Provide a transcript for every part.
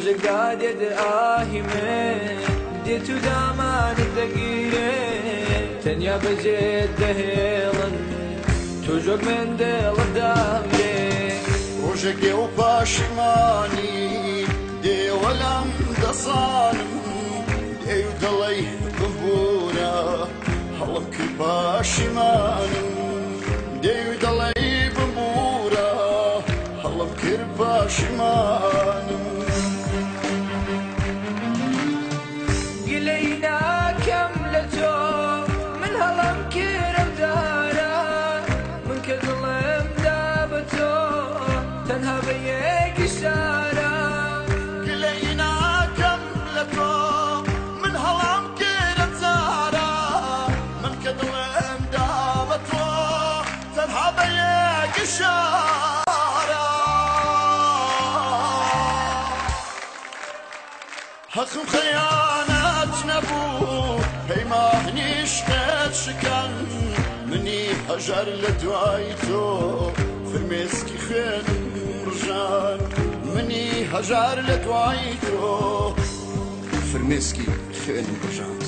ڕۆژێک دادێت ئاهی من دێت و دامانت دەگیرێ تەنیا بەجێت دەهێڵن تۆ جۆک من دڵت دامرێ ڕۆژێک دێ و پاشیمانی دێوە لەم دەسانم دێ و دڵی ببوورە هەڵم کرد پاشیمانم دێ و دڵی ببوورە هەڵم کرد پاشیمانم گلەی ناکەم لە تۆ من هەڵم کرم دارە من کە دڵم دا بە تۆ تەنها بە یەکی شارە گلەی ناکەم لە تۆ من هەڵام کرم دارە من کە دڵم دا بە تۆ تەنها بە یەکی شارە حەقم خەیانەت نەبوو پەیمانی عشقت شکەن منی هەژار لە دوای تۆ فرمێسکی خوێنم ڕژان منی هەژار لە دوای تۆ فرمێسکی خوێنم ڕژان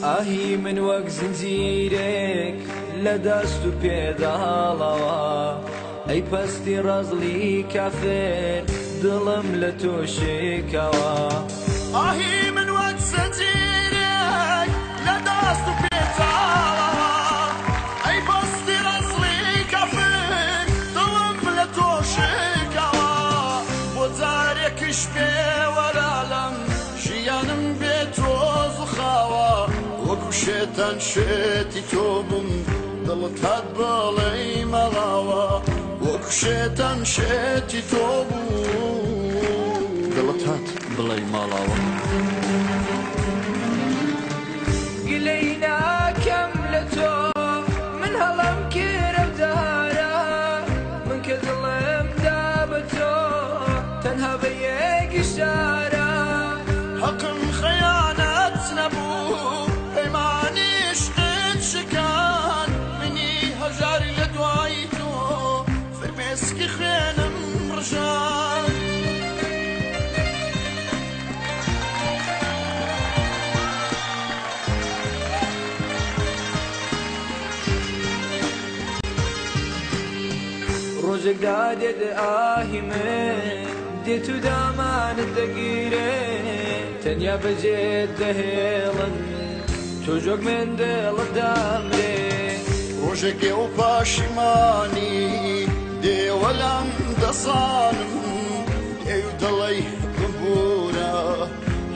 ئاهی من وەک زنجیرێک لە دەست و پێداڵەوە ئەی پەستی ڕەزڵی کافر دڵم لە تۆ شێکەوە ئاهی من وەک زنجیرێک لە دەست و پێداڵەوە ئەی پەستی ڕەزڵی کافر دڵم لە تۆ شێکەوە بۆ جارێکیش پێوەرالەم ژیانم بێ تۆز و خاوە وەکو شێتان شێتی تۆ بووم دڵت هات بەڵێی مەڵاوە وەکو شێتان شێتی تۆ بووم دڵت هات بڵێی ماڵاوە گلەی ناکەم لە تۆ من هەڵم کرم دارە من کە دڵم دا بە تۆ تەنها بە یەکی شارە حەقم خەیانەت نەبوو پەیمانی عشقت شکان منی هەژار لە دوای تۆ فرمێسکی خوێنم ڕژان ڕۆژێک دادێت ئاهی من دێت و دامانت دەگیرێ تەنیا بەجێت دەهێڵن تۆ جۆک من دڵت دامرێ ڕۆژێک دێ و پاشیمانی دێوە لەم دەسانم دێ و دڵی ببوورە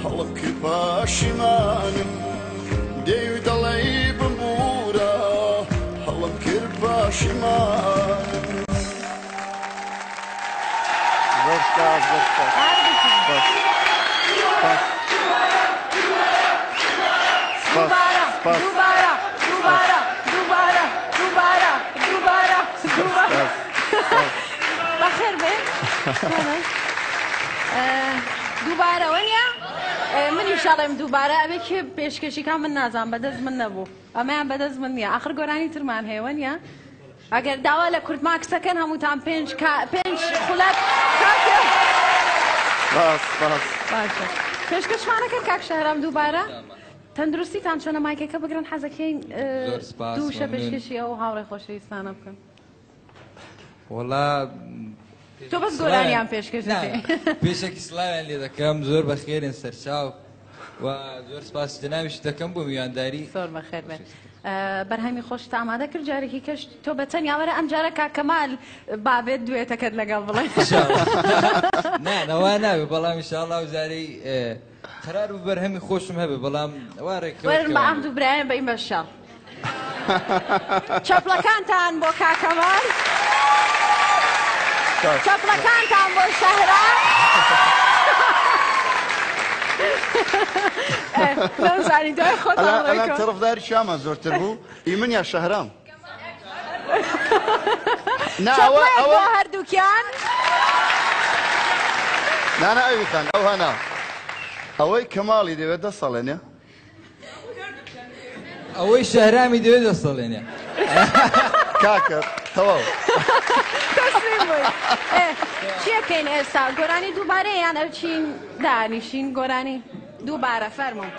هەڵم کرد پاشیمانم دێ و دڵی ببوورە هەڵم کرد پاشیمانم بەخێر بێ دووبارە وەنیا من ئینشاڵێم دووبارە ئەبێ کێ پێشکەشیکان من نازان بەدەست من نەبوو ئەمەیان بەدەست من نییە ئاخر گۆرانی ترمان هەیە وەنیا ئەگەر داوا لە کورد ماکسەکەن هەمووتان پێنج خولەت کاتێ باشە پێشکەشمانەکە کاک شەهرام دووبارە تەندروستیتان چۆنە مایکەکە بگرن حەزەکەین دووشە پێشکەشی ئەو هاوڕێی خۆشەویستانە بکەن وەڵا تۆ بەس گۆرانیان پێشکەشەکەی پێشێکی سڵاویان لێ دەکەم زۆر بەخێرن سەرچاو و زۆر سپاس جناویش دەکەم بۆ میوانداری زۆر بەخێر بێ بەرهەمی خۆشت ئامادە کرد جارێکی کەش تۆ بە تەنیاوەرە ئەم جارە کاکەمال بابێت دوێتەکەت لەگەڵ بڵێ نەوە ناوێ بەڵام ئینشاڵڵا و جارەی قەرار و بەرهەمی خۆشم هەبێ بەڵام وەرن بە ئەم دوو برایان بە ئیم بەشەڵ چەپڵەکانتان بۆ کاکەمال چەپڵەکانتان بۆ شەهرام نەزانی دوای خۆتان ئەلان ڕێکەوە. تەرەفداری شامان زۆرتر بوو ئیمن یا شەهرام نا چەپڵێک ئەوە بۆ هەردووکیان. نانە ئەویتان ئەو هەنا ئەوەی کەماڵی دەوێت دە سەڵێنێ ئەوەی شەهرامی دەوێت دەسەڵێنێ کاکە تەواو تەسلیم بووی. چیەکەین ئێستا گۆرانی دووبارەیان ئەو چین دانیشین گۆرانی دووبارە فەرموو.